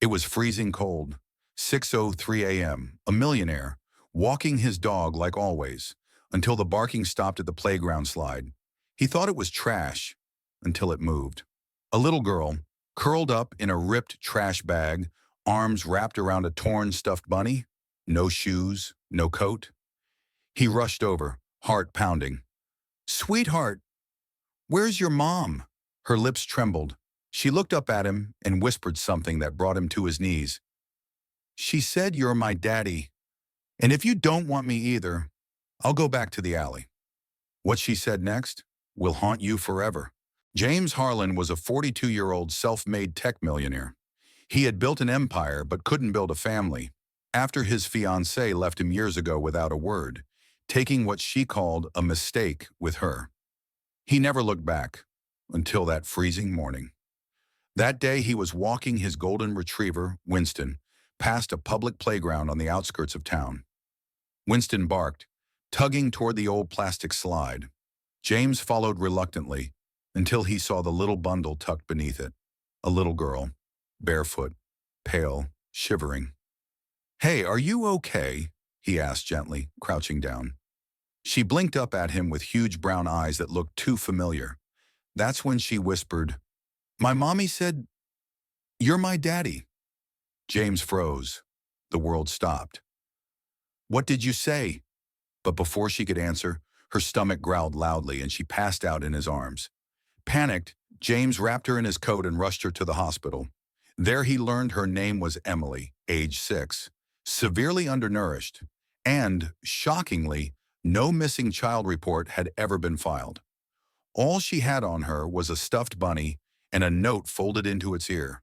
It was freezing cold. 6:03 a.m. A millionaire, walking his dog like always, until the barking stopped at the playground slide. He thought it was trash until it moved. A little girl, curled up in a ripped trash bag, arms wrapped around a torn stuffed bunny, no shoes, no coat. He rushed over, heart pounding. "Sweetheart, where's your mom?" Her lips trembled. She looked up at him and whispered something that brought him to his knees. "She said you're my daddy, and if you don't want me either, I'll go back to the alley." What she said next will haunt you forever. James Harlan was a 42-year-old self-made tech millionaire. He had built an empire but couldn't build a family after his fiancée left him years ago without a word, taking what she called a mistake with her. He never looked back until that freezing morning. That day he was walking his golden retriever, Winston, past a public playground on the outskirts of town. Winston barked, tugging toward the old plastic slide. James followed reluctantly until he saw the little bundle tucked beneath it. A little girl, barefoot, pale, shivering. "Hey, are you okay?" he asked gently, crouching down. She blinked up at him with huge brown eyes that looked too familiar. That's when she whispered, "My mommy said, you're my daddy." James froze. The world stopped. "What did you say?" But before she could answer, her stomach growled loudly and she passed out in his arms. Panicked, James wrapped her in his coat and rushed her to the hospital. There he learned her name was Emily, age 6, severely undernourished, and, shockingly, no missing child report had ever been filed. All she had on her was a stuffed bunny and a note folded into its ear.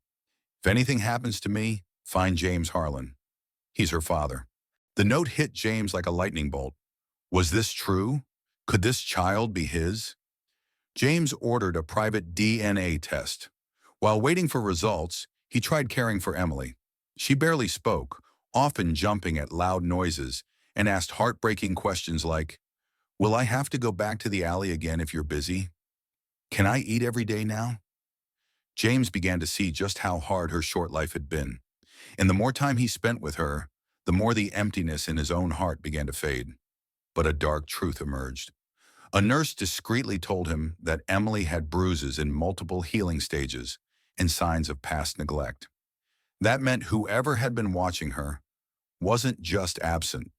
"If anything happens to me, find James Harlan. He's her father." The note hit James like a lightning bolt. Was this true? Could this child be his? James ordered a private DNA test. While waiting for results, he tried caring for Emily. She barely spoke, often jumping at loud noises, and asked heartbreaking questions like, "Will I have to go back to the alley again if you're busy? Can I eat every day now?" James began to see just how hard her short life had been. And the more time he spent with her, the more the emptiness in his own heart began to fade. But a dark truth emerged. A nurse discreetly told him that Emily had bruises in multiple healing stages and signs of past neglect. That meant whoever had been watching her wasn't just absent.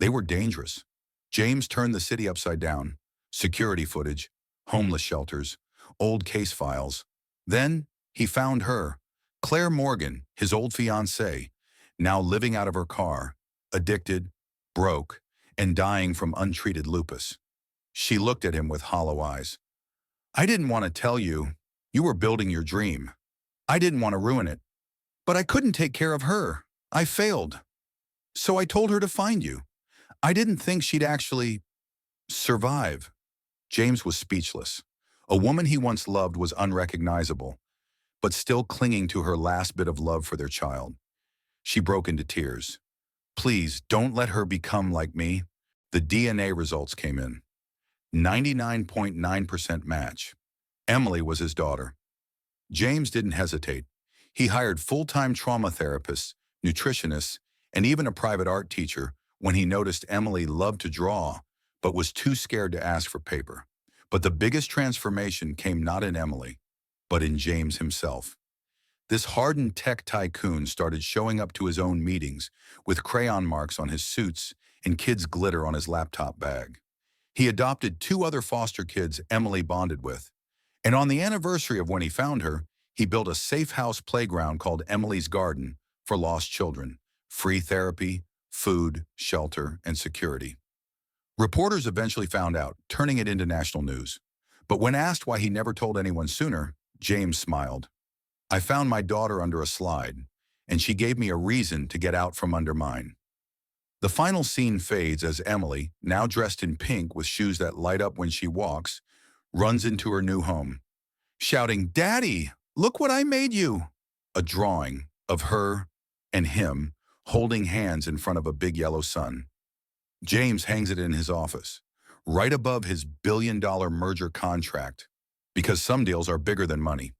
They were dangerous. James turned the city upside down. Security footage, homeless shelters, old case files. Then he found her, Claire Morgan, his old fiancée, now living out of her car, addicted, broke, and dying from untreated lupus. She looked at him with hollow eyes. "I didn't want to tell you. You were building your dream. I didn't want to ruin it. But I couldn't take care of her. I failed. So I told her to find you. I didn't think she'd actually survive." James was speechless. A woman he once loved was unrecognizable, but still clinging to her last bit of love for their child. She broke into tears. "Please, don't let her become like me." The DNA results came in. 99.9% match. Emily was his daughter. James didn't hesitate. He hired full-time trauma therapists, nutritionists, and even a private art teacher when he noticed Emily loved to draw but was too scared to ask for paper. But the biggest transformation came not in Emily, but in James himself. This hardened tech tycoon started showing up to his own meetings with crayon marks on his suits and kids' glitter on his laptop bag. He adopted 2 other foster kids Emily bonded with. And on the anniversary of when he found her, he built a safe house playground called Emily's Garden for lost children, free therapy, food, shelter, and security. Reporters eventually found out, turning it into national news. But when asked why he never told anyone sooner, James smiled. "I found my daughter under a slide, and she gave me a reason to get out from under mine." The final scene fades as Emily, now dressed in pink with shoes that light up when she walks, runs into her new home, shouting, "Daddy, look what I made you!" A drawing of her and him holding hands in front of a big yellow sun. James hangs it in his office, right above his billion-dollar merger contract, because some deals are bigger than money.